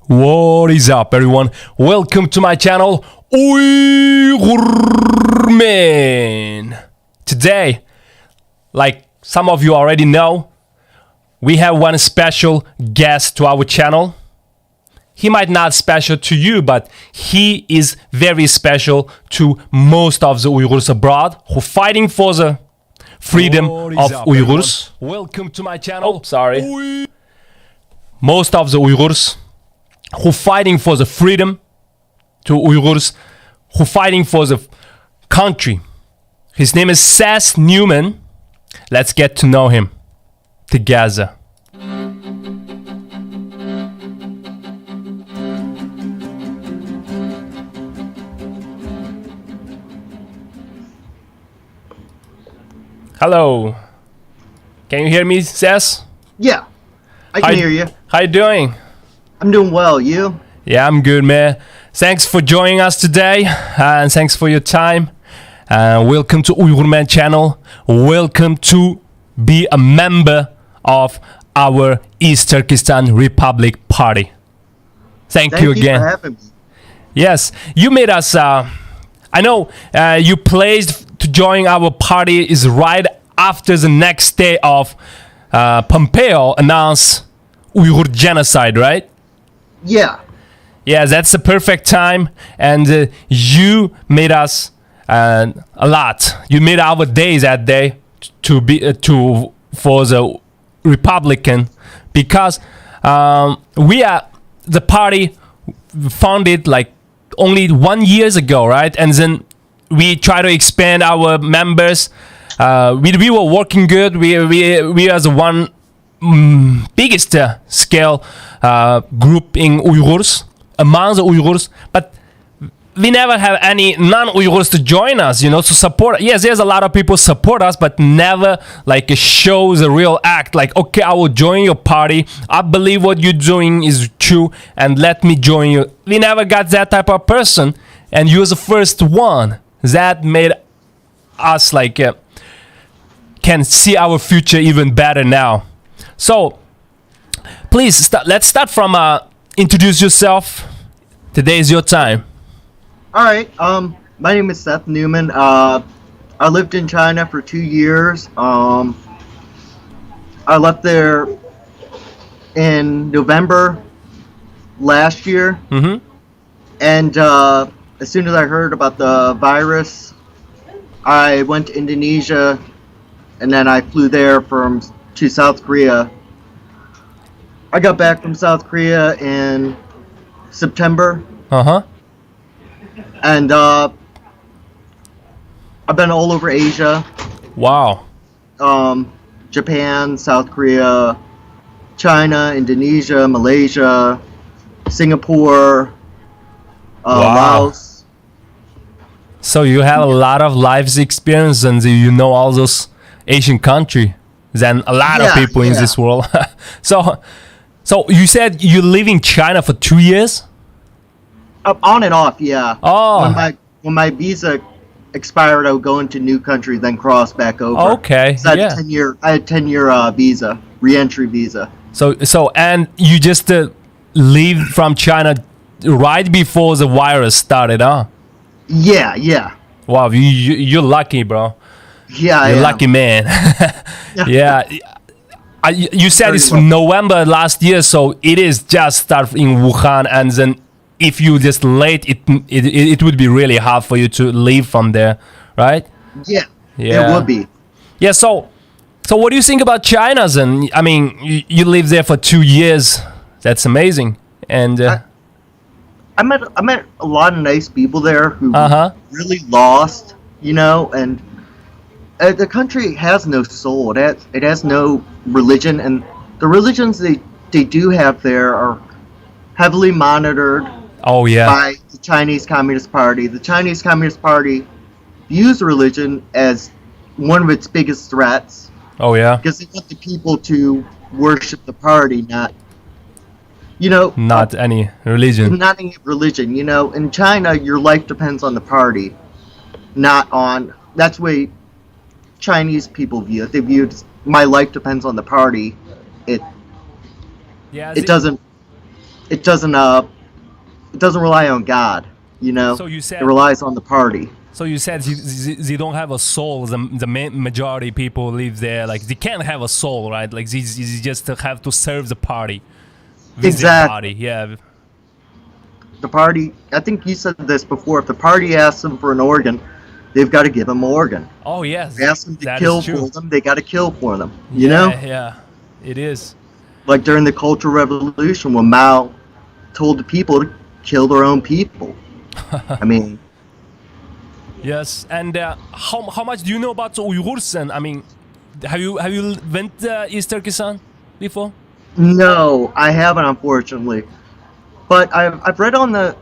What is up, everyone? Welcome to my channel, UyghurMan. Today, like some of you already know, we have one special guest to our channel. He might not special to you, but he is very special to most of the Uyghurs abroad who fighting for the freedom of Uyghurs. Welcome to my channel. Oh, sorry. Most of the Uyghurs who fighting for the freedom to Uyghurs, who fighting for the country. His name is Seth Newman. Let's get to know him together. Hello. Can you hear me, Seth? Yeah, I can hear you. How you doing? I'm doing well. You? Yeah, I'm good, man. Thanks for joining us today, and thanks for your time. Welcome to UyghurMan channel. Welcome to be a member of our East Turkistan Republic Party. Thank you again. For having me. Yes, you made us. I know you placed to join our party is right after the next day of Pompeo announced Uyghur genocide, right? Yeah. Yeah, that's the perfect time, and you made us a lot. You made our days that day to be for the Republican, because we are the party founded like only 1 year ago, right? And then we try to expand our members. We were working good. We are the one biggest scale group in Uyghurs, among the Uyghurs, but we never have any non-Uyghurs to join us, you know, to support. Yes, there's a lot of people support us, but never like show the real act, like, okay, I will join your party, I believe what you're doing is true, and let me join you. We never got that type of person, and you're the first one that made us like can see our future even better now. So please let's start from introduce yourself. Today is your time. All right. My name is Seth Newman. I lived in China for 2 years. I left there in November last year. Mm-hmm. And as soon as I heard about the virus, I went to Indonesia, and then I flew there to South Korea. I got back from South Korea in September. Uh-huh. And I've been all over Asia. Wow. Japan, South Korea, China, Indonesia, Malaysia, Singapore, Laos. So you have a lot of life experience, and you know all those Asian countries than a lot of people in this world. So you said you live in China for 2 years? On and off, yeah. Oh. When my visa expired, I would go into new country, then cross back over. Okay. So I had a 10-year visa, re-entry visa. So and you just leave from China right before the virus started, huh? Yeah. Wow, you're lucky, bro. Yeah, you're lucky man. Yeah. You said it's November last year, so it is just start in Wuhan, and then if you just late, it would be really hard for you to leave from there, right? Yeah. It would be. Yeah. So what do you think about China then? I mean, you live there for 2 years. That's amazing. And I met a lot of nice people there who really lost, you know, and the country has no soul. It has no religion, and the religions they do have there are heavily monitored. Oh yeah. By the Chinese Communist Party. The Chinese Communist Party views religion as one of its biggest threats. Oh yeah. Because they want the people to worship the party, not You know, Not any religion. not any religion. You know, in China, your life depends on the party, not on. That's the way Chinese people view it. They view it as, my life depends on the party. It Yeah. it doesn't it doesn't rely on God. You know, So you said. it relies on the party. So you said they don't have a soul. The majority people live there. Like they can't have a soul, right? Like they just have to serve the party. With their Exactly. Party. Yeah. The party. I think you said this before. If the party asks them for an organ, they've got to give them an organ. Oh yes. If they ask them to That kill is true. for them, they got to kill for them. You know, Yeah. It is. like during the Cultural Revolution when Mao told the people to kill their own people. I mean, Yes. And how much do you know about the Uyghurs? And I mean, have you went East Turkistan before? no, I haven't, unfortunately. But I've read on the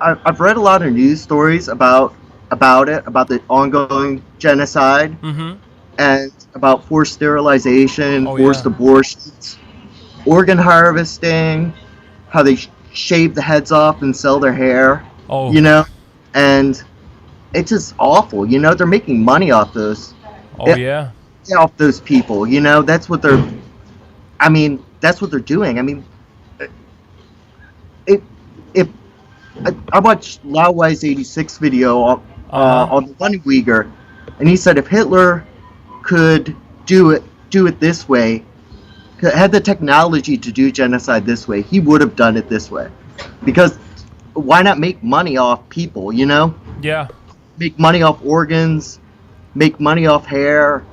I've read a lot of news stories about the ongoing genocide Mm-hmm. and about forced sterilization, Oh, forced yeah. abortions, organ harvesting, how they shave the heads off and sell their hair. Oh. You know, and it's just awful. You know, they're making money off those. Oh yeah. Off those people. You know, that's what they're. I mean, that's what they're doing. I mean, if I watched Lauwai's '86 video on the one Uyghur, and he said if Hitler could do it this way, had the technology to do genocide this way, he would have done it this way, because why not make money off people? You know, Yeah. make money off organs, make money off hair,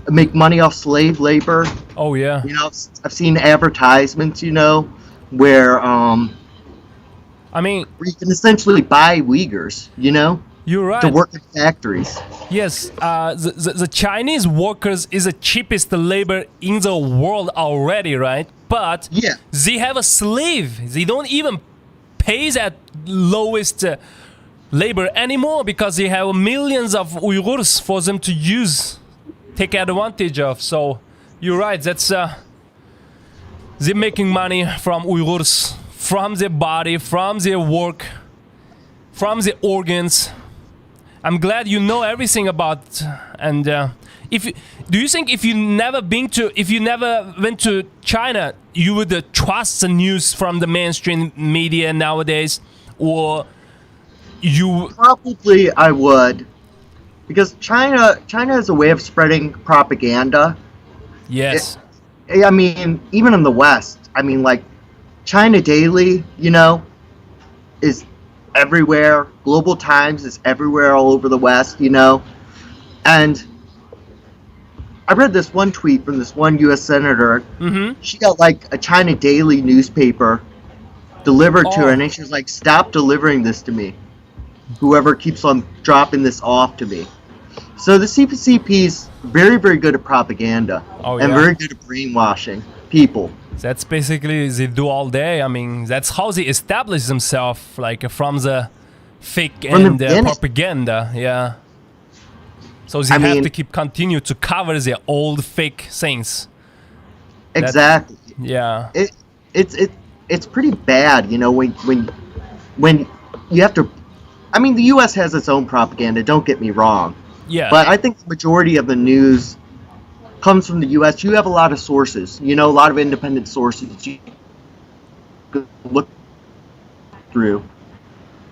make money off slave labor. Oh yeah. You know, I've seen advertisements, you know, where I mean, you can essentially buy Uyghurs, you know, you're right. to work in factories. Yes, the Chinese workers is the cheapest labor in the world already, right? But Yeah. they have a slave. They don't even pay that lowest labor anymore because they have millions of Uyghurs for them to use, take advantage of. So you're right. That's they're making money from Uyghurs, from their body, from their work, from their organs. I'm glad you know everything about. And do you think if you never went to China, you would trust the news from the mainstream media nowadays, or you? Probably I would, because China has a way of spreading propaganda. Yes. I mean, even in the West, I mean, like China Daily, you know, is everywhere. Global Times is everywhere all over the West, you know. And I read this one tweet from this one U.S. senator. Mm-hmm. She got like a China Daily newspaper delivered to her, Oh. and then she was like, "Stop delivering this to me. Whoever keeps on dropping this off to me." So the CCP's very, very good at propaganda Oh, and yeah. very good at brainwashing people. That's basically they do all day. I mean, that's how they establish themselves, like from the fake From the and beginning. propaganda. Yeah. So they I have mean- to keep continue to cover their old fake things. Exactly. Yeah. It's pretty bad, you know, when you have to. I mean, the U.S. has its own propaganda. Don't get me wrong, Yeah. but I think the majority of the news comes from the U.S. You have a lot of sources, you know, a lot of independent sources you can look through.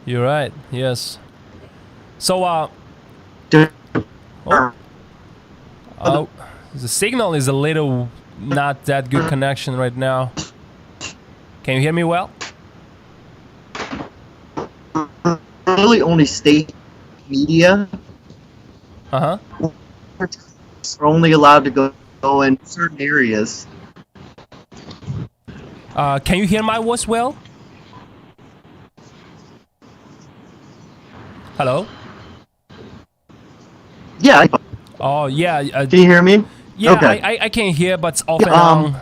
You're right. Yes. So To- the signal is a little not that good connection right now. Can you hear me well? really only state media Uh-huh. are only allowed to go in certain areas. Can you hear my voice well? Hello? Yeah, Oh, yeah. can you hear me? Yeah, Okay. I can hear, but it's off and Yeah, on.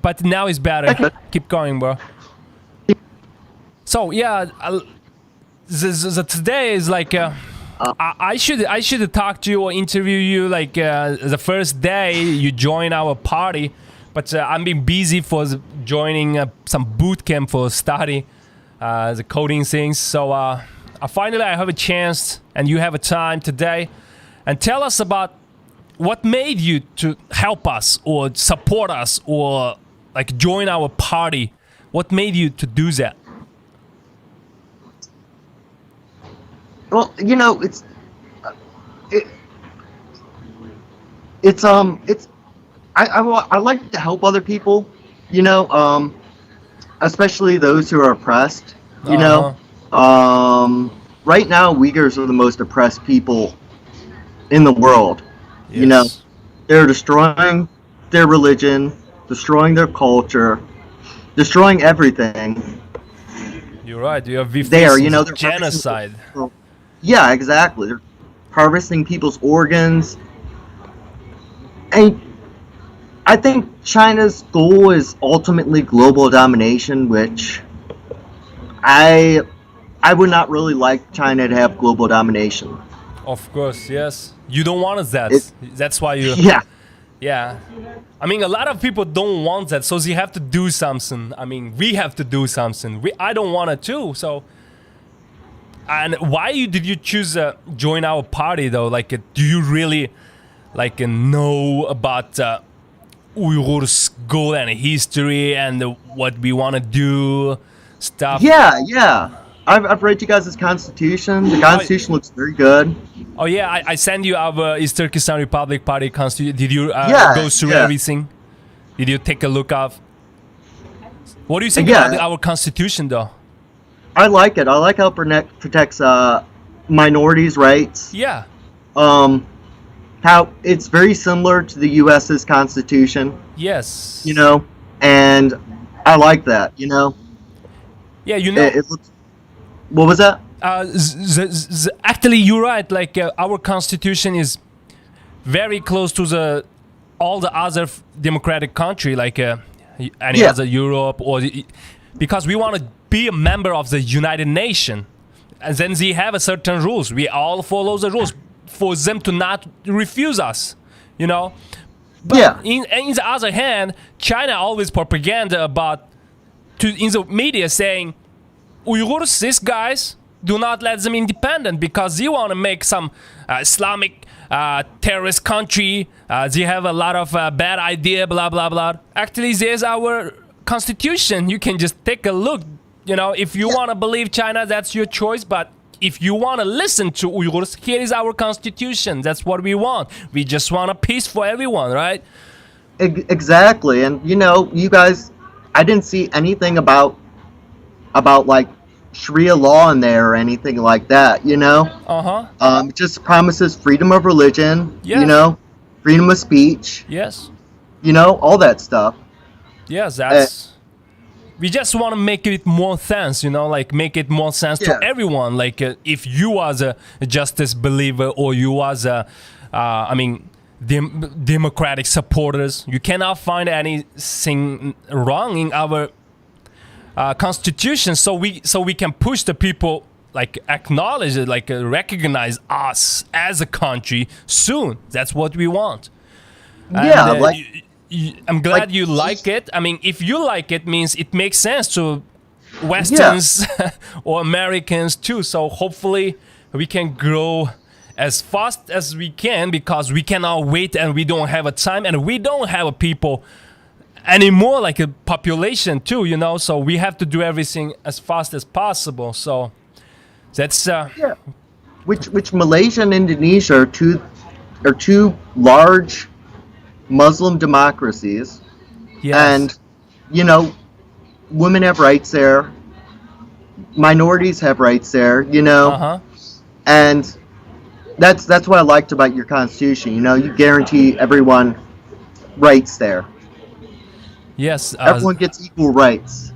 But now it's better. Okay. Keep going, bro. So yeah, today is like I should talk to you or interview you like the first day you join our party, but I'm being busy for joining some boot camp for study, the coding things. So finally I have a chance, and you have a time today, and tell us about what made you to help us or support us or like join our party. What made you to do that? Well, I like to help other people, especially those who are oppressed. Right now Uyghurs are the most oppressed people in the world. Yes. They're destroying their religion, destroying their culture, destroying everything. You're right. They're They're genocide. Yeah, exactly. They're harvesting people's organs. And I think China's goal is ultimately global domination, which I would not really like China to have global domination. Of course, yes. You don't want that. That's why you... Yeah. Yeah. I mean, a lot of people don't want that, so you have to do something. I mean, we have to do something. I don't want it too, so... And why did you choose join our party, though? Like, do you really, like, know about Uyghurs Uyghur and history and what we want to do, stuff? Yeah. I've read you guys' constitution. The constitution looks very good. Oh yeah, I sent you our East Turkistan Republic Party constitution. Did you go through everything? Did you take a look of? What do you think about our constitution, though? I like it. I like how it protects minorities' rights. Yeah. How it's very similar to the U.S.'s constitution. Yes. And I like that. Yeah, It looks. What was that? Actually, you're right. Like our constitution is very close to all the other democratic country, like any other Europe, because we want to be a member of the United Nations, and then they have a certain rules. We all follow the rules for them to not refuse us, But in the other hand, China always propaganda about in the media saying Uyghurs, these guys, do not let them independent because they want to make some Islamic terrorist country. They have a lot of bad idea, blah, blah, blah. Actually, there's our constitution. You can just take a look. If you want to believe China, that's your choice. But if you want to listen to Uyghurs, here is our constitution. That's what we want. We just want a peace for everyone, right? Exactly. And, you guys, I didn't see anything about like Sharia law in there or anything like that, it just promises freedom of religion, freedom of speech, yes, all that stuff. Yes, that's we just want to make it more sense, like make it more sense to everyone. Like if you as a justice believer or you as a democratic supporters, you cannot find anything wrong in our constitution, so we can push the people, like acknowledge it, like recognize us as a country soon. That's what we want. I'm glad you like it. I mean, if you like it, means it makes sense to Westerns or Americans too. So hopefully we can grow as fast as we can, because we cannot wait and we don't have a time and we don't have a people anymore, like a population too, so we have to do everything as fast as possible. So that's which Malaysia and Indonesia are two large Muslim democracies. And women have rights there, minorities have rights there, and that's what I liked about your constitution. You guarantee everyone rights there. Yes, everyone gets equal rights.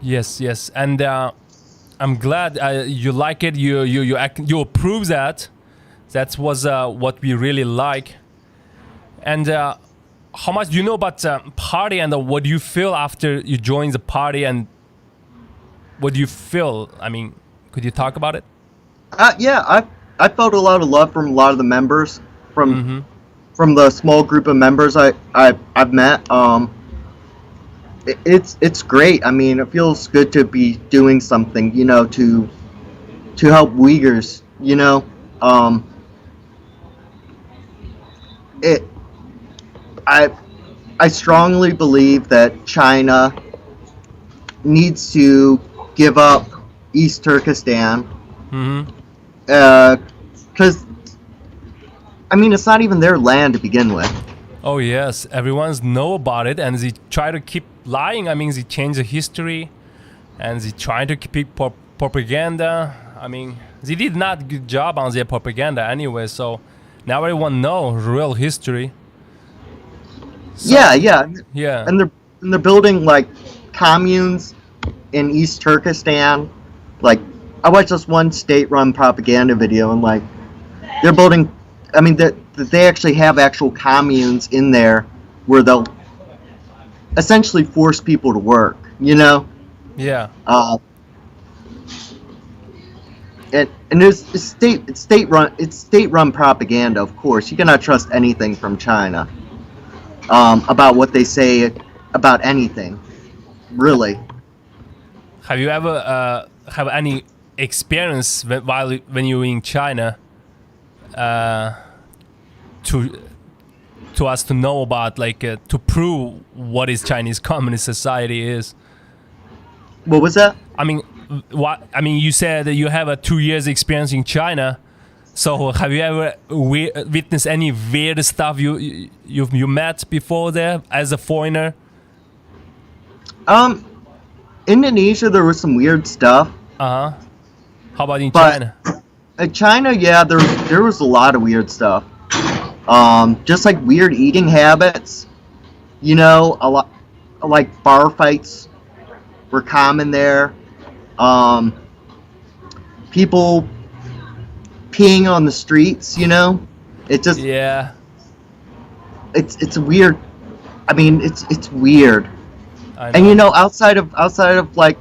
Yes, and I'm glad you like it. You approve that. That was what we really like. And how much do you know about party, and what do you feel after you join the party, and what do you feel? I mean, could you talk about it? I felt a lot of love from a lot of the members from from the small group of members I've met, it's great. I mean, it feels good to be doing something, you know, to help Uyghurs, you know. It I strongly believe that China needs to give up East Turkistan. Because I mean, it's not even their land to begin with. Oh yes, everyone's know about it, and they try to keep lying. I mean, they change the history, and they try to keep propaganda. I mean, they did not good job on their propaganda anyway. So now everyone know real history. So, yeah. And they're building like communes in East Turkestan. Like, I watched this one state-run propaganda video, and like they're building. I mean, they actually have actual communes in there where they'll essentially force people to work, you know? Yeah. And it's state-run propaganda, of course. You cannot trust anything from China about what they say about anything, really. Have you ever have any experience when you were in China? To us to know about, like, to prove what is Chinese Communist Society is. What was that? I mean, you said that you have a 2 years experience in China. So have you ever witnessed any weird stuff you met before there as a foreigner? Indonesia, there was some weird stuff. How about in China? China, yeah, there was a lot of weird stuff. Just like weird eating habits, you know, a lot like bar fights were common there. People peeing on the streets, you know, it just it's weird. I mean, it's weird. And you know, outside of like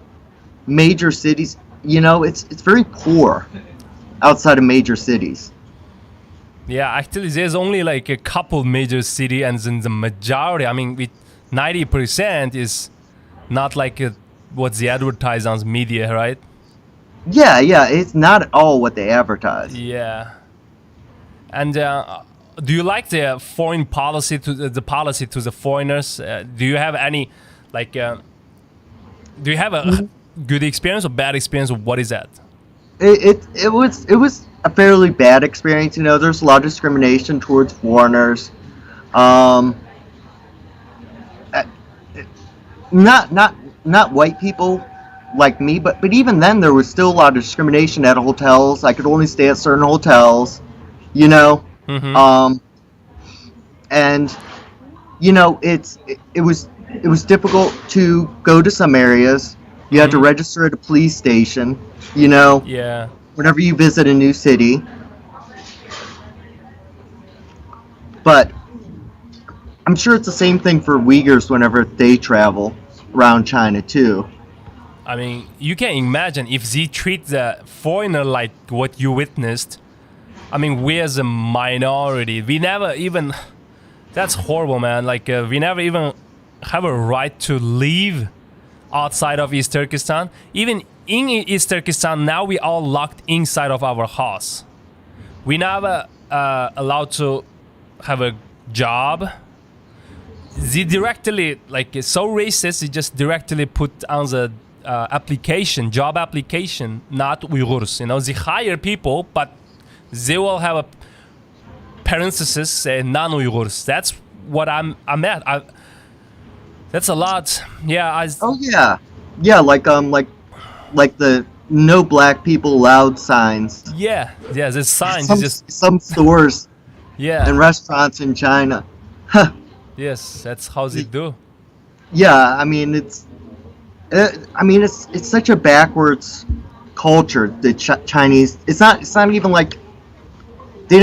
major cities, you know, it's very poor. Outside of major cities. Yeah, actually, there's only like a couple major cities, and then the majority, I mean, with 90% is not like what's the advertised on the media, right? Yeah, it's not at all what they advertise. Yeah. And do you like the foreign policy to the foreigners? Do you have any, like, do you have a good experience or bad experience, or what is that? It was a fairly bad experience. You know, there's a lot of discrimination towards foreigners. Not white people like me, but even then there was still a lot of discrimination at hotels. I could only stay at certain hotels, you know. And you know, it was difficult to go to some areas. You had to register at a police station, you know. Yeah. Whenever you visit a new city. But I'm sure it's the same thing for Uyghurs whenever they travel around China too. I mean, you can imagine if they treat the foreigner like what you witnessed. I mean, we as a minority, we never even... That's horrible, man. Like, we never even have a right to leave outside of East Turkestan. Even in East Turkestan, now we all locked inside of our house. We never allowed to have a job. They directly, like, it's so racist, they just directly put on the job application, not Uyghurs. You know, they hire people, but they will have a parenthesis say non-Uyghurs. That's what I'm at. That's a lot. Yeah. Yeah. Like the no black people allowed signs. Yeah. There's signs. Some stores. Yeah. And restaurants in China. Yes, that's how they do. Yeah, I mean it's such a backwards culture. The Chinese. It's not even like they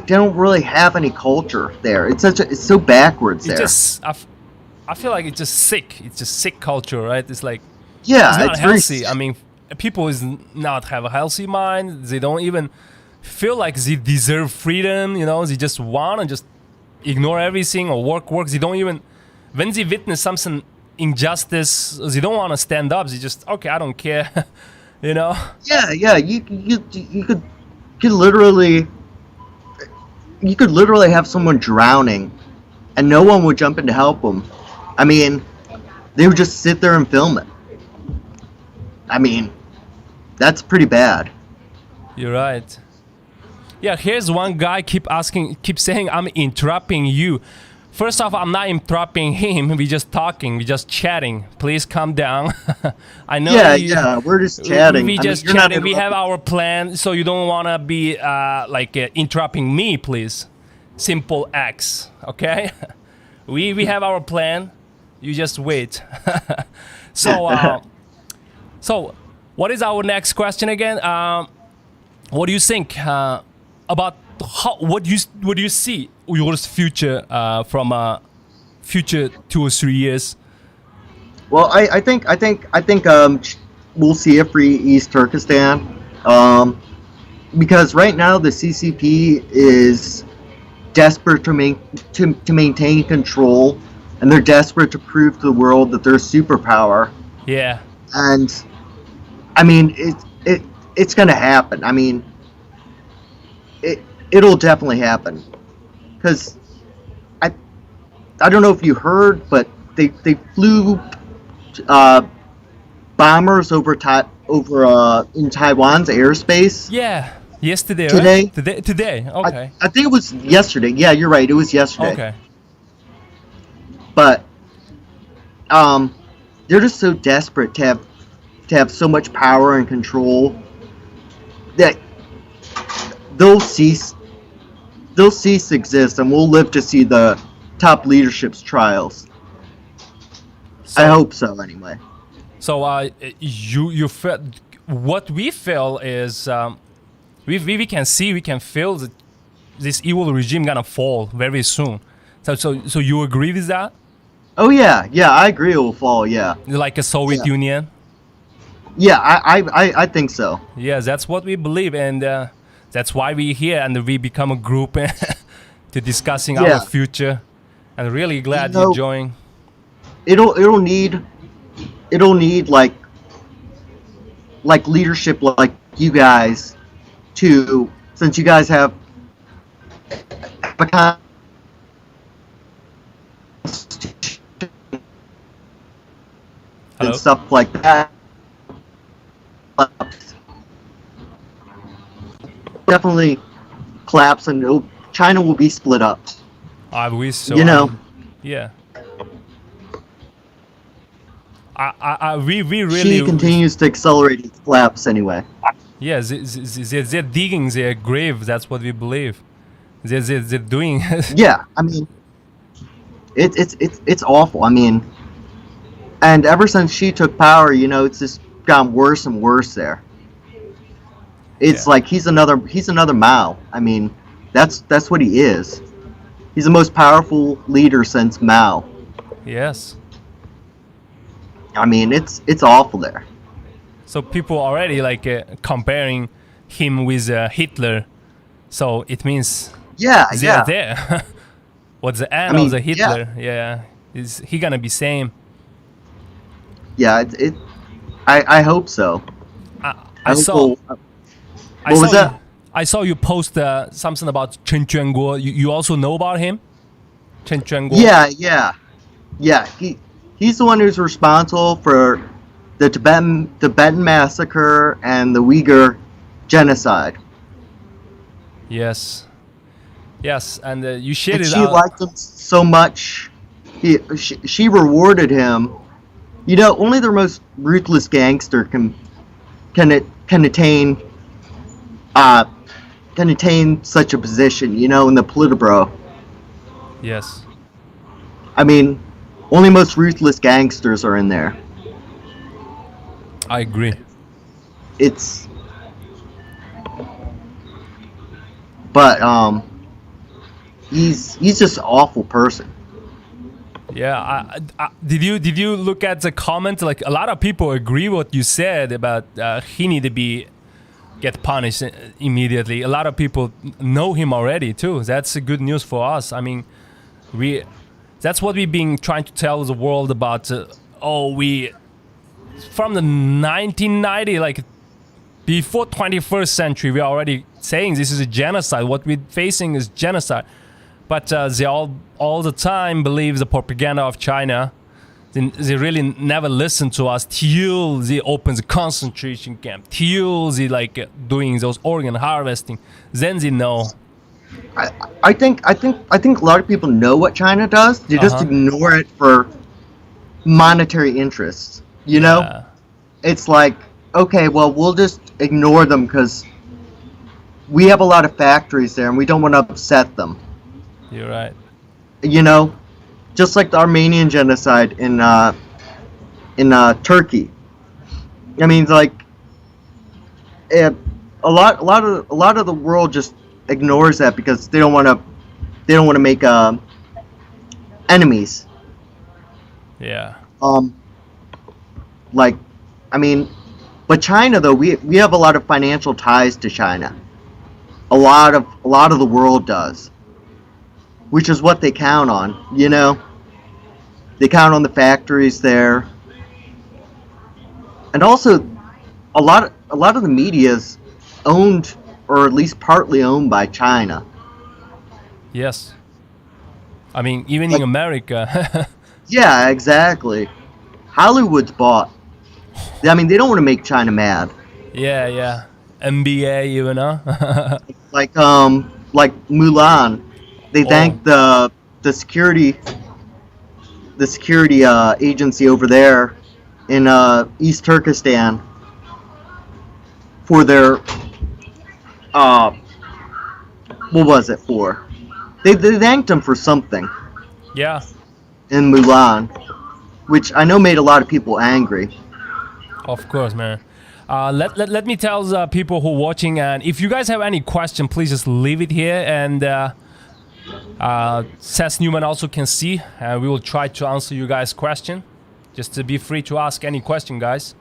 don't really have any culture there. It's so backwards there. I feel like it's just sick. It's just sick culture, right? It's like it's not healthy. I mean, people is not have a healthy mind. They don't even feel like they deserve freedom. You know, they just want to just ignore everything or work. They don't even, when they witness something injustice, they don't want to stand up. They just, okay, I don't care, you know? Yeah. You could literally have someone drowning, and no one would jump in to help them. I mean, they would just sit there and film it. I mean, that's pretty bad. You're right. Yeah, here's one guy keep saying I'm interrupting you. First off, I'm not interrupting him. We just talking. We just chatting. Please calm down. I know. Yeah. We're just chatting. We just chatting. We have our plan, so you don't wanna be interrupting me, please. Simple X. Okay. We have our plan. You just wait. So what is our next question again? What do you think about what do you see Uyghur's future from future 2 or 3 years? Well, I think we'll see a free East Turkistan, because right now the CCP is desperate to maintain control, and they're desperate to prove to the world that they're a superpower. Yeah. And I mean, it's gonna happen. I mean, it'll definitely happen, because I don't know if you heard, but they flew bombers over in Taiwan's airspace. Yeah, yesterday. Today. Right? Today. Okay. I think it was yesterday. Yeah, you're right. It was yesterday. Okay. But they're just so desperate to have so much power and control that they'll cease to exist, and we'll live to see the top leadership's trials. I hope so, anyway. So you feel, what we feel is we can feel that this evil regime gonna fall very soon. So you agree with that? Oh yeah, I agree it will fall. Yeah, like a Soviet Union. Yeah, I think so. Yeah, that's what we believe, and that's why we're here, and we become a group to discussing our future. And really glad you joined. It'll need like leadership like you guys too, since you guys have a and stuff like that. Definitely collapse, and China will be split up. I wish so. You know. Yeah. We really. She continues to accelerate its collapse anyway. Yeah, they're digging their grave. That's what we believe. They're doing. Yeah, I mean, it's awful. I mean, and ever since she took power, you know, it's just gotten worse and worse there. It's like he's another Mao. I mean, that's what he is. He's the most powerful leader since Mao. Yes. I mean, it's awful there. So people already comparing him with Hitler. So it means they're there. What's the end of the Hitler? Yeah. Is he gonna be same? Yeah, I hope so. I saw you post something about Chen Quanguo. You also know about him? Chen Quanguo? Yeah. He's the one who's responsible for the Tibetan massacre and the Uyghur genocide. Yes, and you shared it. She liked him so much. She rewarded him. You know, only the most ruthless gangster can attain such a position, you know, in the Politburo. Yes. I mean, only most ruthless gangsters are in there. I agree. But he's just an awful person. Yeah, did you look at the comment? Like, a lot of people agree what you said about he need to get punished immediately. A lot of people know him already too. That's good news for us. I mean, That's what we've been trying to tell the world about. From the 1990, like before 21st century, we're already saying this is a genocide. What we're facing is genocide. But they all the time believe the propaganda of China. They really never listen to us till they open the concentration camp, till they doing those organ harvesting. Then they know. I think a lot of people know what China does. They just ignore it for monetary interests. You know, it's like, okay, well, we'll just ignore them because we have a lot of factories there and we don't want to upset them. You're right. You know, just like the Armenian genocide in Turkey. I mean, like, a lot of the world just ignores that because they don't want to make enemies. Yeah. Like, I mean, but China though, we have a lot of financial ties to China. A lot of the world does, which is what they count on. You know, they count on the factories there, and also a lot of the media is owned, or at least partly owned, by China. Yes. I mean, even in America. Yeah, exactly. Hollywood's bought. I mean, they don't want to make China mad. Yeah. NBA, you know. like Mulan, they thanked the security agency over there in East Turkistan for their what was it for? They thanked them for something. Yeah. In Mulan, which I know made a lot of people angry. Of course, man. Let me tell the people who are watching, and if you guys have any question, please just leave it here, and Seth Newman also can see, and we will try to answer you guys' question. Just to be free to ask any question, guys.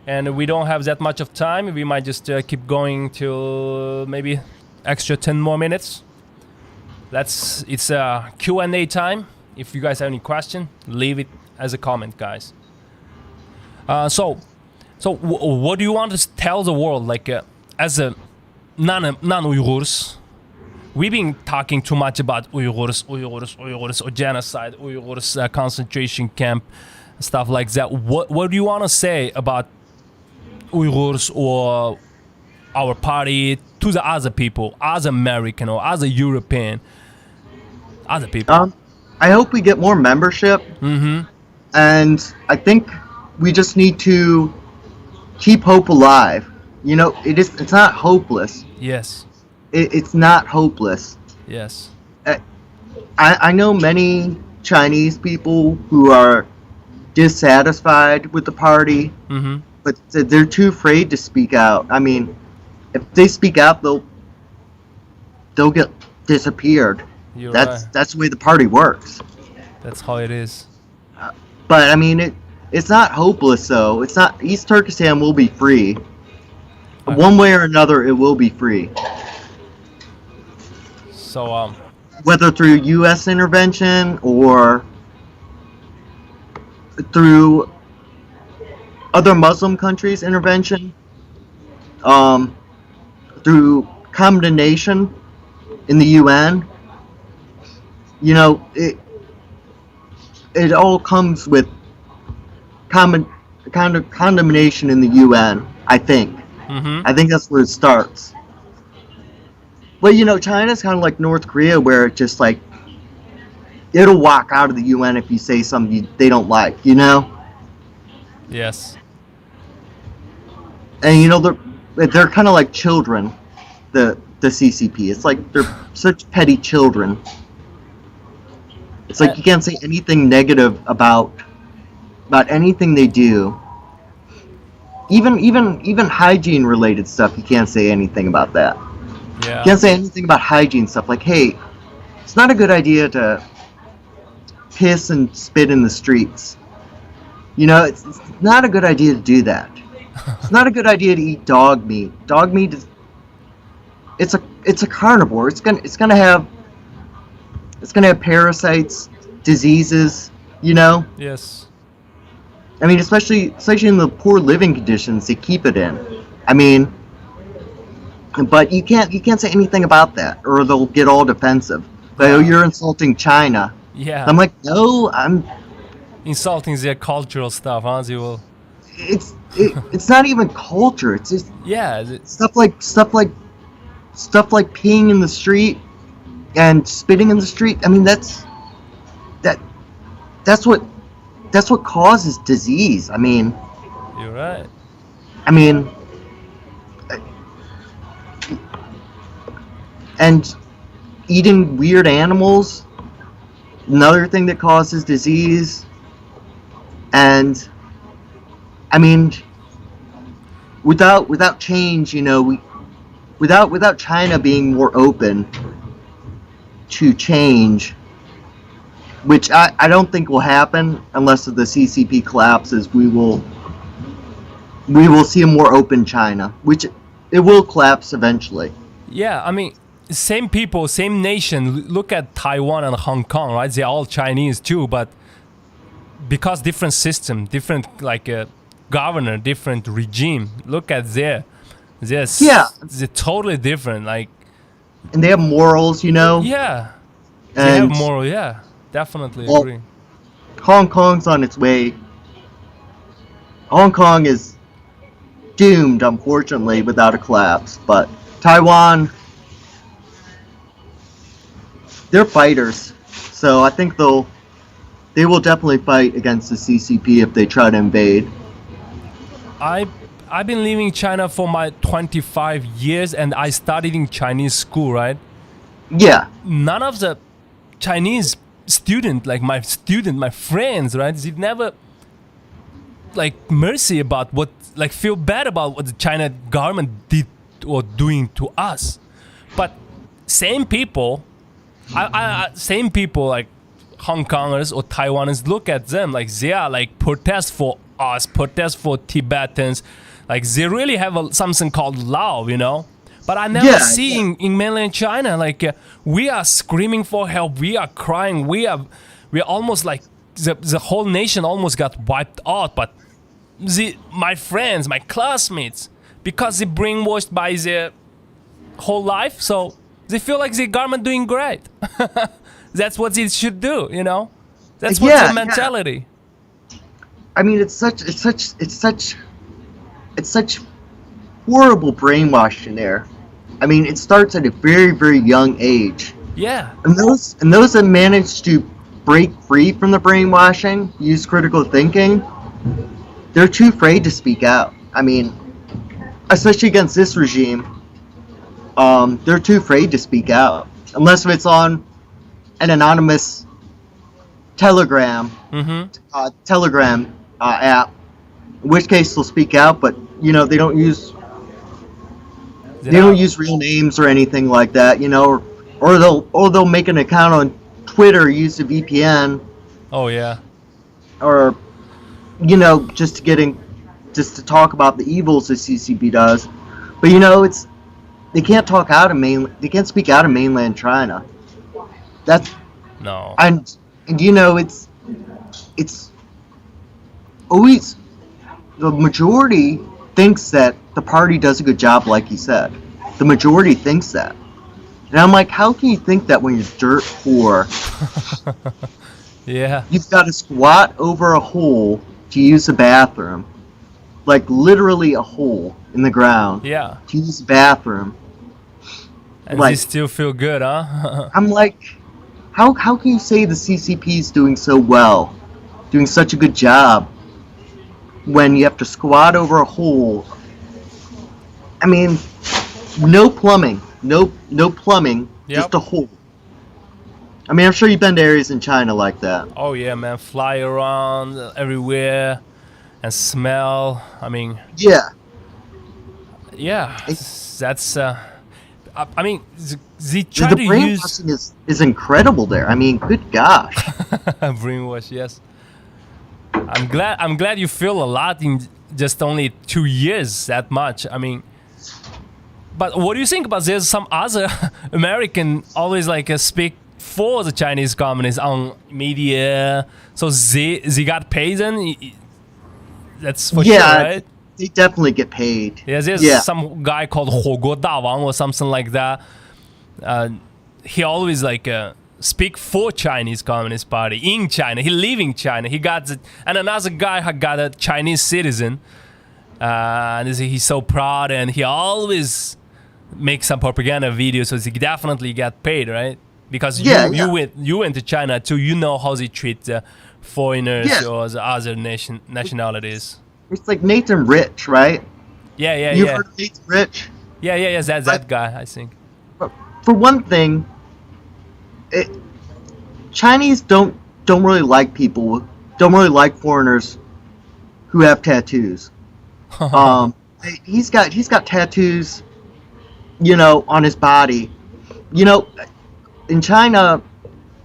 And we don't have that much of time. We might just keep going till maybe extra 10 more minutes. It's a Q&A time. If you guys have any question, leave it as a comment, guys. So what do you want to tell the world, like as a non-Uyghurs? We've been talking too much about Uyghurs, or genocide, Uyghurs concentration camp, stuff like that. What do you want to say about Uyghurs or our party to the other people, as American or as a European, other people? I hope we get more membership. Mm-hmm. And I think we just need to keep hope alive. You know, it's not hopeless. Yes. It's not hopeless. Yes. I know many Chinese people who are dissatisfied with the party, but they're too afraid to speak out. I mean, if they speak out, they'll get disappeared. That's the way the party works. That's how it is. But I mean, it's not hopeless though. It's not. East Turkestan will be free. Okay. One way or another, it will be free. So whether through U.S. intervention or through other Muslim countries' intervention, through condemnation in the UN. You know, it all comes with condemnation in the UN, I think. I think that's where it starts. But, you know, China's kind of like North Korea, where it just, like, it'll walk out of the UN if you say something they don't like, you know? Yes. And, you know, they're kind of like children, the CCP. It's like they're such petty children. It's like you can't say anything negative about anything they do. Even hygiene related stuff, you can't say anything about that. Yeah. You can't say anything about hygiene stuff. Like, hey, it's not a good idea to piss and spit in the streets. You know, it's not a good idea to do that. It's not a good idea to eat dog meat. Dog meat is it's a carnivore. It's gonna have It's gonna have parasites, diseases. You know. Yes. I mean, especially in the poor living conditions they keep it in. I mean, but you can't say anything about that, or they'll get all defensive. Like, oh, you're insulting China. Yeah. I'm like, no, I'm insulting their cultural stuff, huh? They will. It's not even culture. It's just stuff like peeing in the street and spitting in the street. I mean, that's what causes disease. I mean, you're right. I mean, and eating weird animals, another thing that causes disease. And I mean, without change, you know, without China being more open to change, which I don't think will happen unless the CCP collapses. We will see a more open China, which it will collapse eventually. Yeah, I mean, same people, same nation. Look at Taiwan and Hong Kong, right? They're all Chinese too, but because different system, different governor, different regime. Look at they're totally different. Like, and they have morals, you know. Yeah, they have moral. Yeah, definitely agree. Hong Kong's on its way. Hong Kong is doomed, unfortunately, without a collapse. But Taiwan, they're fighters, so I think they will definitely fight against the CCP if they try to invade. I've been living China for my 25 years, and I studied in Chinese school, right? Yeah. None of the Chinese student, like my friends, right? They've never mercy about feel bad about what the China government did or doing to us. But same people, same people like Hong Kongers or Taiwanese, look at them like they are like protest for us, protest for Tibetans. Like they really have something called love, you know. But I never see in mainland China we are screaming for help, we are crying, we are almost like the whole nation almost got wiped out. But my friends, my classmates, because they brainwashed by their whole life, so they feel like the government doing great. That's what it should do, you know. That's what's the mentality. I mean, it's such horrible brainwashing there. I mean, it starts at a very, very young age. Yeah. And those that manage to break free from the brainwashing, use critical thinking, they're too afraid to speak out. I mean, especially against this regime, they're too afraid to speak out. Unless it's on an anonymous Telegram app, in which case they'll speak out, but you know, they don't use real names or anything like that, you know, or they'll make an account on Twitter, use a VPN. Oh yeah. Or you know, just to talk about the evils the CCP does. But you know, they can't speak out of mainland China. That's no. And you know, it's always the majority thinks that the party does a good job, like he said. The majority thinks that. And I'm like, how can you think that when you're dirt poor? Yeah. You've got to squat over a hole to use the bathroom. Like literally a hole in the ground. Yeah. To use the bathroom. And you still feel good, huh? I'm like, how can you say the CCP is doing so well, doing such a good job, when you have to squat over a hole? I mean, no plumbing, just a hole. I mean, I'm sure you've been to areas in China like that. Oh yeah, man, fly around everywhere and smell. I mean, yeah, that's. I mean, they try to use. The brainwashing is incredible there. I mean, good gosh. Brainwash, yes. I'm glad you feel a lot in just only 2 years, that much. I mean, but what do you think about there's some other American always speak for the Chinese communists on media. So they got paid, and that's for sure, right? They definitely get paid. Yeah, there's some guy called Hogo Dawang or something like that. He always like speak for Chinese Communist Party in China. He live in China. He got and another guy had got a Chinese citizen. And he's so proud, and he always makes some propaganda videos, so he definitely get paid, right? Because you went to China too. You know how they treat foreigners or the other nationalities. It's like Nathan Rich, right? Yeah. You heard of Nathan Rich? Yeah. That guy, I think. For one thing, Chinese don't really like foreigners who have tattoos. He's got tattoos, on his body. In China,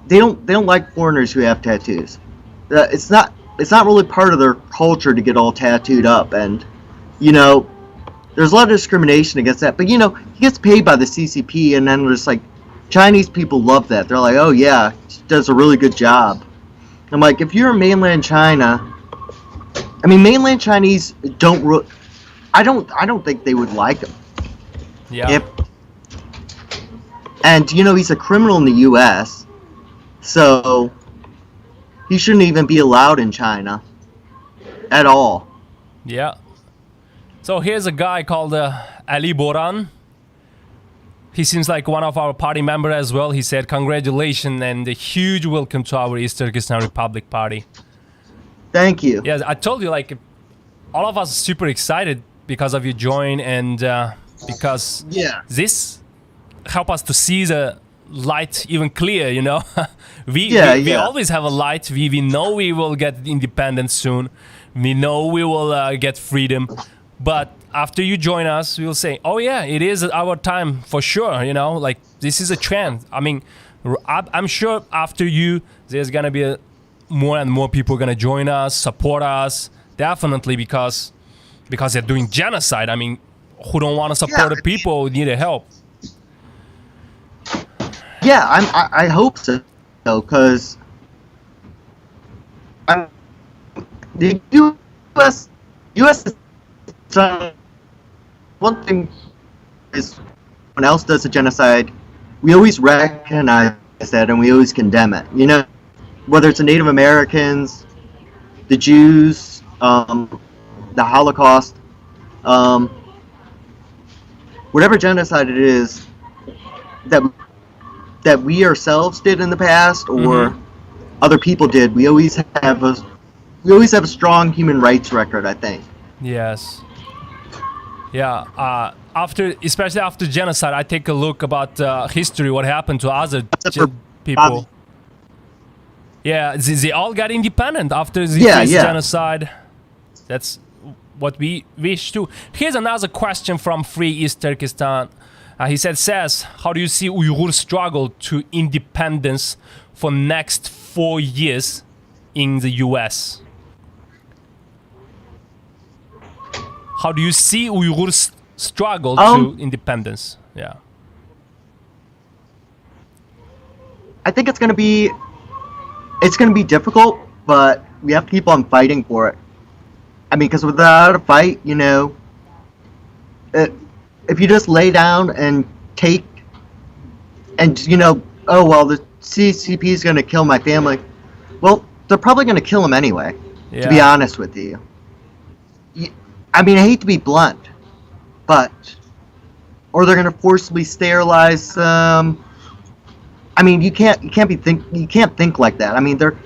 they don't like foreigners who have tattoos. It's not really part of their culture to get all tattooed up, and there's a lot of discrimination against that. But he gets paid by the CCP, and then there's like Chinese people love that. They're like, oh yeah, he does a really good job. I'm like, if you're in mainland China, mainland Chinese I don't think they would like him. Yeah. And he's a criminal in the U.S., so he shouldn't even be allowed in China at all. Yeah. So here's a guy called Ali Boran. He seems like one of our party members as well. He said, congratulations and a huge welcome to our East Turkistan Republic Party. Thank you. Yeah, I told you, like, all of us are super excited because of your join, and because this help us to see the light even clear, we always have a light. We know we will get independence soon. We know we will get freedom. But after you join us, we'll say, oh yeah, it is our time for sure, like this is a trend. I'm sure after you, there's gonna be more and more people gonna join us, support us, definitely, because they're doing genocide. Who don't want to support the people who need help? Yeah, I hope so, because the U.S. is one thing is when else does a genocide, we always recognize that and we always condemn it. Whether it's the Native Americans, the Jews, the Holocaust, whatever genocide it is that we ourselves did in the past or other people did, we always have a strong human rights record, I think. Yes. Yeah. Especially after genocide, I take a look about history, what happened to other people. Yeah, they all got independent after the genocide. That's what we wish to. Here's another question from Free East Turkestan. He said, Seth, how do you see Uyghur struggle to independence for next 4 years in the US? How do you see Uyghurs struggle to independence? Yeah. I think it's gonna be difficult, but we have to keep on fighting for it. Because without a fight, if you just lay down and take, and oh well, the CCP is gonna kill my family. Well, they're probably gonna kill them anyway. Yeah. To be honest with you. I hate to be blunt, or they're gonna forcibly sterilize them. You can't think like that.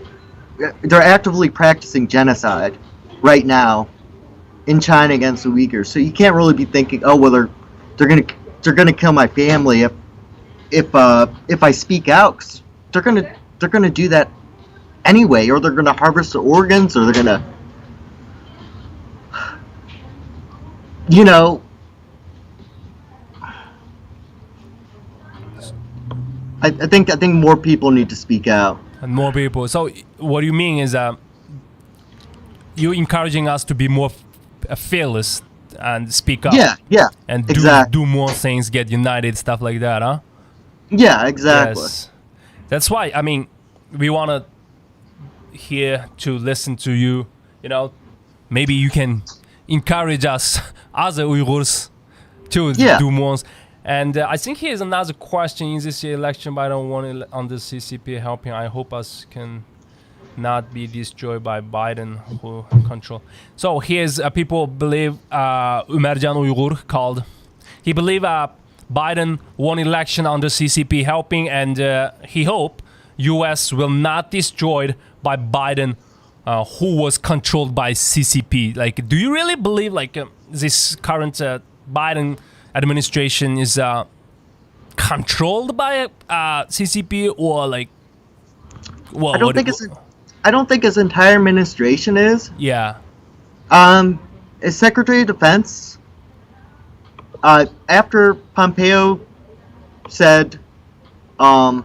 They're actively practicing genocide right now in China against the Uyghurs. So you can't really be thinking, oh well, they're gonna kill my family if I speak out. 'Cause they're gonna do that anyway, or they're gonna harvest the organs, or they're gonna, I think more people need to speak out. And more people. So what you mean is you're encouraging us to be more fearless and speak up. Yeah. And do more things, get united, stuff like that, huh? Yeah, exactly. Yes. That's why, I mean, we want to here to listen to you, you know, maybe you can encourage us, other Uyghurs, to do more. And I think here's another question. In this election, Biden won on the CCP helping. I hope us can not be destroyed by Biden who control. So here's people believe Umerjan Uyghur called. He believe Biden won election under CCP helping, and he hope U.S. will not destroyed by Biden, who was controlled by CCP. Like, do you really believe like this current Biden administration is controlled by CCP, or like? Well, I don't think his entire administration is. Yeah. As Secretary of Defense, after Pompeo said, I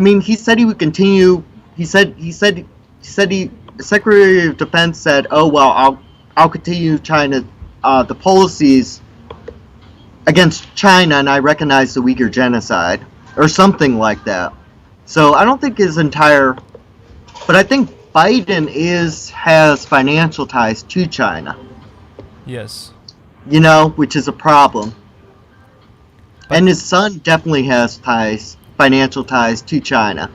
mean, he said he would continue. The Secretary of Defense said, "Oh well, I'll continue China, the policies against China, and I recognize the Uyghur genocide," or something like that. So I don't think his entire, but I think Biden has financial ties to China. Yes. You know, which is a problem. But, and his son definitely has financial ties to China.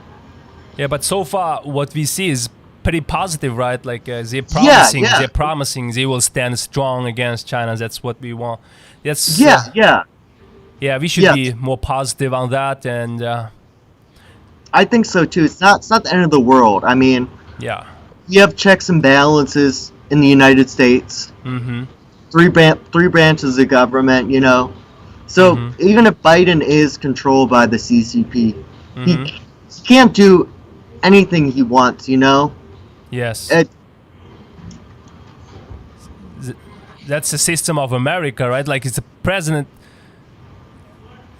Yeah, but so far what we see is pretty positive, right? Like they're promising they will stand strong against China. That's what we want. That's yeah. We should be more positive on that, and I think so too. It's not the end of the world. I mean, you have checks and balances in the United States. Mm-hmm. Three branches of government, you know. So even if Biden is controlled by the CCP, he can't do anything he wants, you know. Yes. That's the system of America, right? Like, it's the president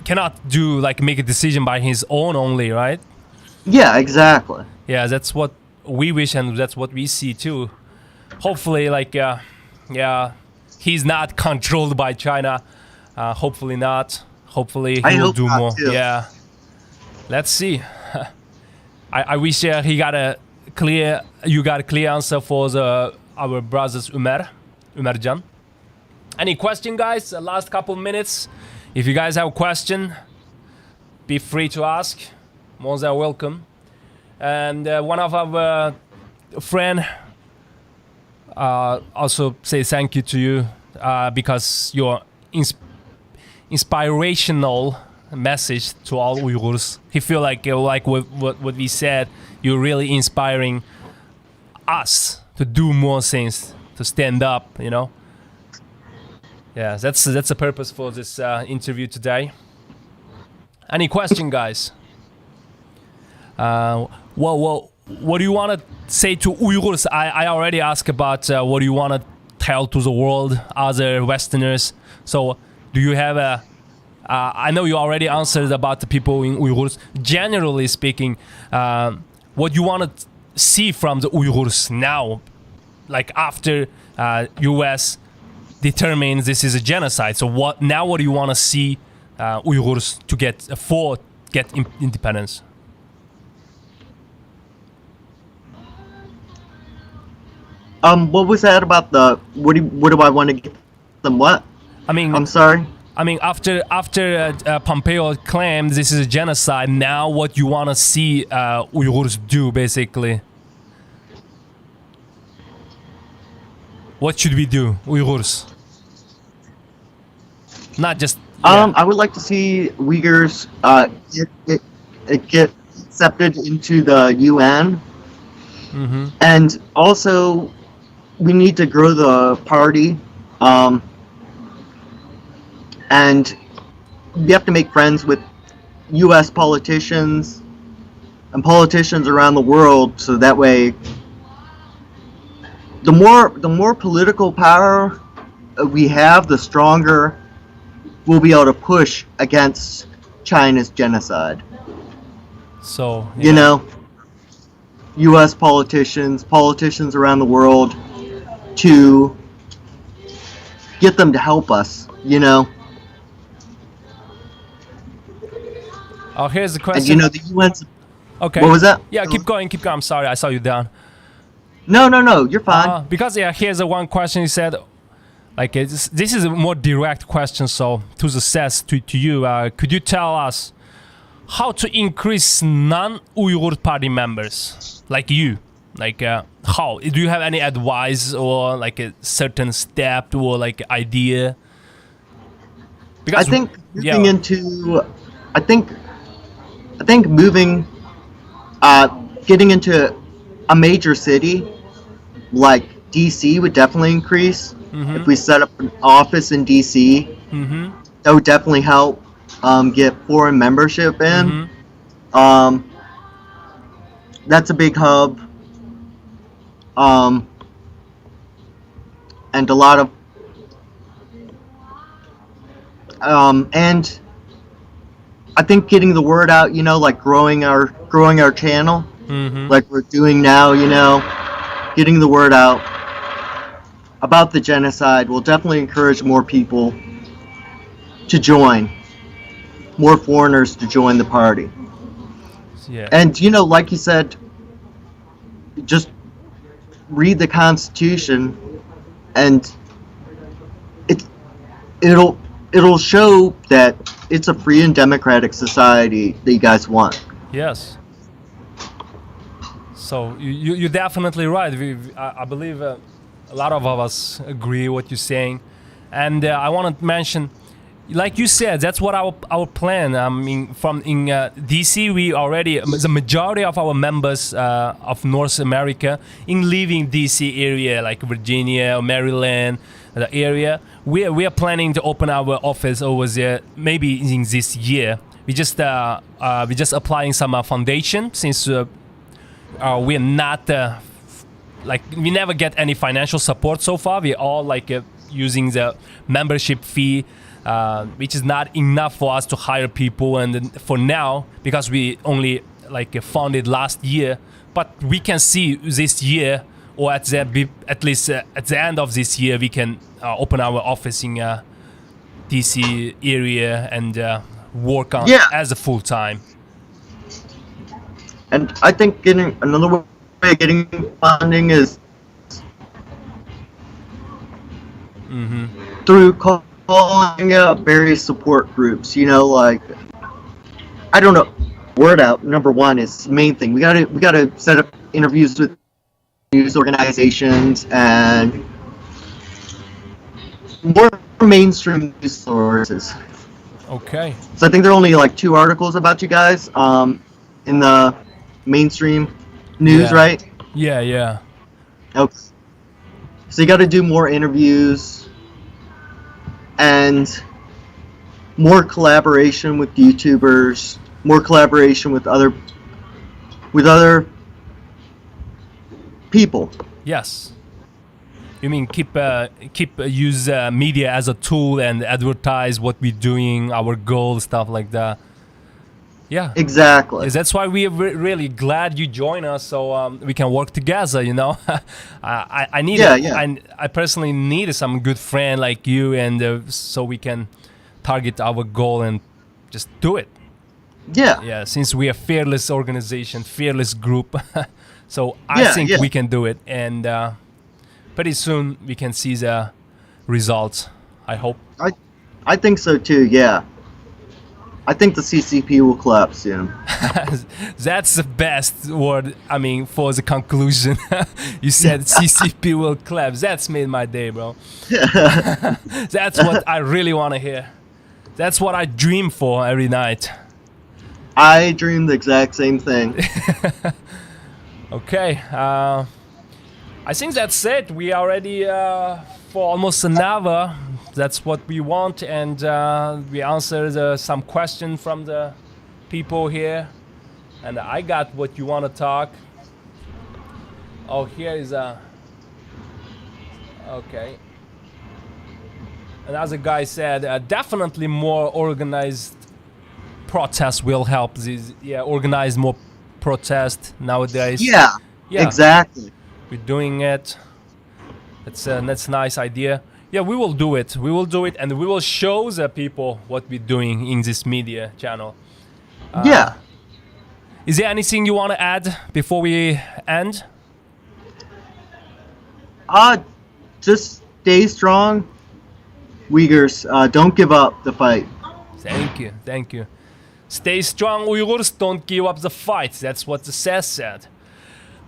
cannot make a decision by his own only, right? Yeah, exactly. Yeah, that's what we wish, and that's what we see too. Hopefully, he's not controlled by China. Hopefully not. Hopefully he will do more. Too. Yeah. Let's see. I wish you got a clear answer for our brothers Umerjan. Any question, guys? The last couple minutes. If you guys have a question, be free to ask. More than welcome. And one of our friend also say thank you to you because your inspirational message to all Uyghurs. He feel like what we said, you're really inspiring us to do more things, to stand up, you know. Yeah, that's the purpose for this interview today. Any question, guys? Well, what do you want to say to Uyghurs? I already asked about what do you want to tell to the world, other Westerners. So do you have I know you already answered about the people in Uyghurs. Generally speaking, what you want to see from the Uyghurs now, like after U.S. determines this is a genocide. So what do you want to see Uyghurs to get independence? What was that about the what do I want to get them what? I mean, I'm sorry. I mean, after Pompeo claimed this is a genocide, now what you want to see Uyghurs do, basically? What should we do, Uyghurs? Not just... I would like to see Uyghurs get accepted into the UN. Mm-hmm. And also, we need to grow the party. And we have to make friends with U.S. politicians and politicians around the world, so that way, the more political power we have, the stronger we'll be able to push against China's genocide. So you know, U.S. politicians around the world, to get them to help us. You know. Oh, here's the question. And you know, the UN's... Okay. What was that? Yeah, keep going, keep going. I'm sorry, I saw you down. No, you're fine. Because yeah, here's the one question he said. Like this is a more direct question. So to the Seth, to you, could you tell us how to increase non-Uyghur party members like you? Like how? Do you have any advice or like a certain step or like idea? Because I think moving into, I think moving, getting into a major city like DC would definitely increase. If we set up an office in DC, that would definitely help get foreign membership in. That's a big hub. And a lot of and I think getting the word out, you know, like growing our channel, like we're doing now, you know, getting the word out about the genocide will definitely encourage more people to join, more foreigners to join the party. Yeah. And you know, like you said, just read the Constitution, and it'll show that it's a free and democratic society that you guys want. Yes. So you're definitely right. I believe a lot of us agree what you're saying, and I want to mention, like you said, that's what our plan. I mean, in DC, we already the majority of our members of North America in leaving DC area, like Virginia or Maryland, the area. We are planning to open our office over there maybe in this year. We just applying some foundation since we're not like we never get any financial support so far. We're all like using the membership fee. Which is not enough for us to hire people, and for now, because we only like founded last year, but we can see this year, or at least at the end of this year, we can open our office in DC area and work on as a full time. And I think another way of getting funding is through calling out various support groups, you know, like, I don't know, word out, number one, is the main thing. We gotta set up interviews with news organizations and more mainstream news sources. Okay. So I think there are only like 2 articles about you guys in the mainstream news, right? Yeah. Okay. So you gotta do more interviews and more collaboration with YouTubers, more collaboration with other people. Yes. You mean keep use media as a tool and advertise what we're doing, our goals, stuff like that. Yeah. Exactly. That's why we're really glad you join us, so we can work together. You know, I personally need some good friend like you, and so we can target our goal and just do it. Yeah. Since we are fearless organization, fearless group, so I think we can do it, and pretty soon we can see the results. I hope. I think so too. Yeah. I think the CCP will collapse soon. That's the best word, I mean, for the conclusion. You said CCP will collapse. That's made my day, bro. That's what I really want to hear. That's what I dream for every night. I dream the exact same thing. Okay. I think that's it. We already for almost an hour. That's what we want, and we answered some questions from the people here, and I got what you want to talk. Oh, here is okay. Another guy said definitely more organized protests will help. Organize more protest nowadays. Yeah, exactly. We're doing it. That's a nice idea. Yeah, we will do it. We will do it, and we will show the people what we're doing in this media channel. Yeah. Is there anything you want to add before we end? Just stay strong, Uyghurs. Don't give up the fight. Thank you, thank you. Stay strong, Uyghurs. Don't give up the fight. That's what the Seth said.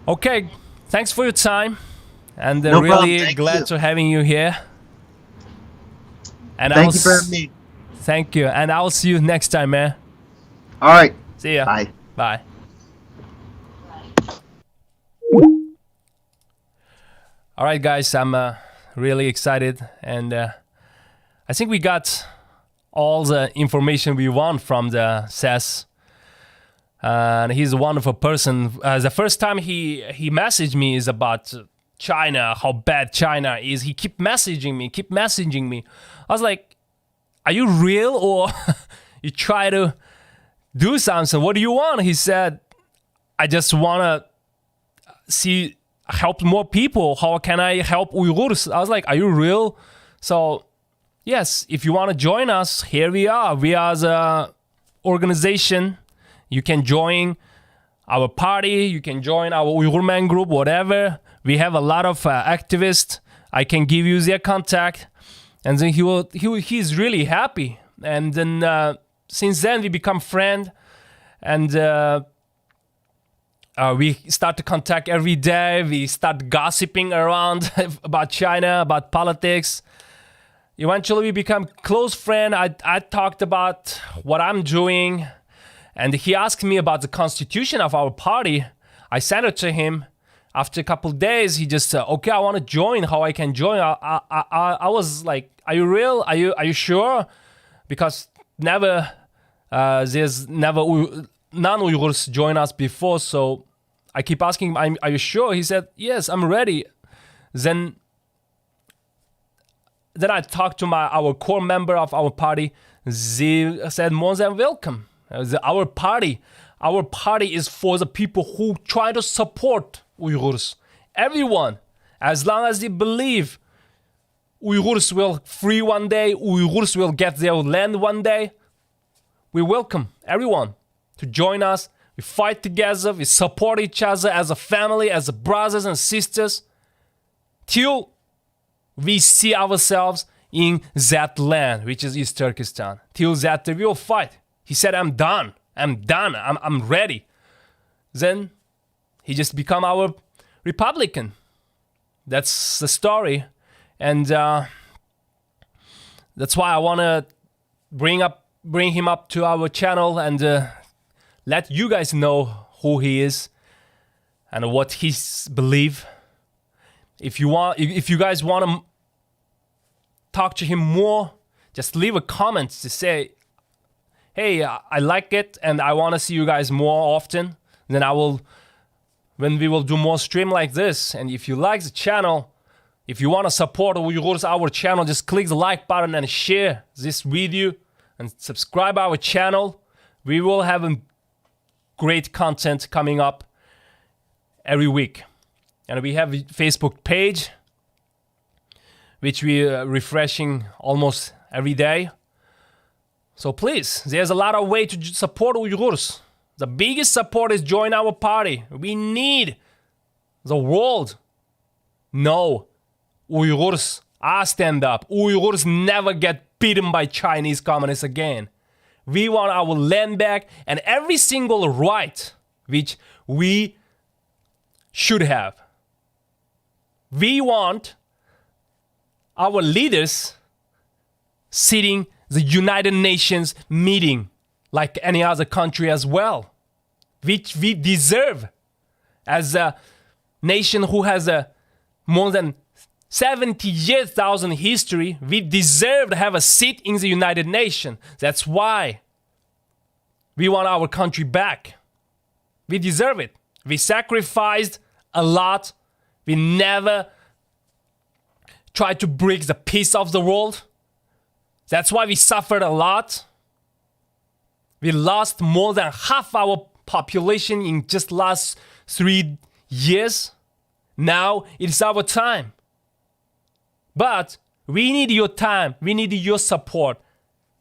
Okay, thanks for your time, and No really problem. glad to having you here. And Thank you for having me. Thank you, and I'll see you next time, man. All right. See ya. Bye. Bye. All right, guys, I'm really excited, and I think we got all the information we want from the Seth. And he's a wonderful person. The first time he messaged me is about China, how bad China is. He keep messaging me. I was like, are you real, or you try to do something? What do you want? He said, I just want to help more people. How can I help Uyghurs? I was like, are you real? So yes, if you want to join us, here we are. We are the organization. You can join our party. You can join our UyghurMan group, whatever. We have a lot of activists. I can give you their contact. And then he's really happy. And then since then, we become friends. And we start to contact every day. We start gossiping around about China, about politics. Eventually, we become close friends. I talked about what I'm doing. And he asked me about the constitution of our party. I sent it to him. After a couple of days, he just said, okay, I want to join. How I can join? I was like, are you real? Are you sure? Because there's never non-Uyghurs join us before. So I keep asking him, are you sure? He said, yes, I'm ready. Then I talked to our core member of our party. They said, more than welcome. Our party is for the people who try to support Uyghurs. Everyone, as long as they believe Uyghurs will free one day, Uyghurs will get their land one day, we welcome everyone to join us. We fight together, we support each other as a family, as brothers and sisters, till we see ourselves in that land, which is East Turkistan. Till that we will fight. He said, I'm done. I'm ready. Then he just become our Republican. That's the story. And that's why I want to bring him up to our channel and let you guys know who he is and what he believes. If you guys want to talk to him more, just leave a comment to say, hey, I like it and I want to see you guys more often. Then when we will do more stream like this. And if you like the channel, if you want to support Uyghurs, our channel, just click the like button and share this video and subscribe our channel. We will have great content coming up every week. And we have a Facebook page, which we are refreshing almost every day. So please, there's a lot of way to support Uyghurs. The biggest support is join our party. We need the world know Uyghurs are stand up. Uyghurs never get beaten by Chinese communists again. We want our land back and every single right which we should have. We want our leaders sitting the United Nations meeting like any other country as well, which we deserve as a nation who has a more than 70,000 history. We deserve to have a seat in the United Nations. That's why we want our country back. We deserve it. We sacrificed a lot. We never tried to break the peace of the world. That's why we suffered a lot. We lost more than half our population in just last 3 years. Now it's our time. But we need your time. We need your support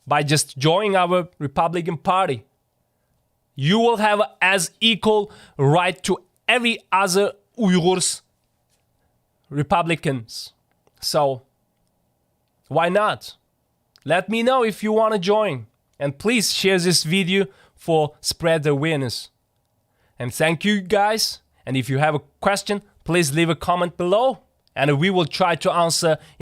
by just joining our Republican Party. You will have as equal right to every other Uyghurs Republicans. So, why not? Let me know if you want to join. And please share this video for spread the awareness. And thank you guys. And if you have a question, please leave a comment below. And we will try to answer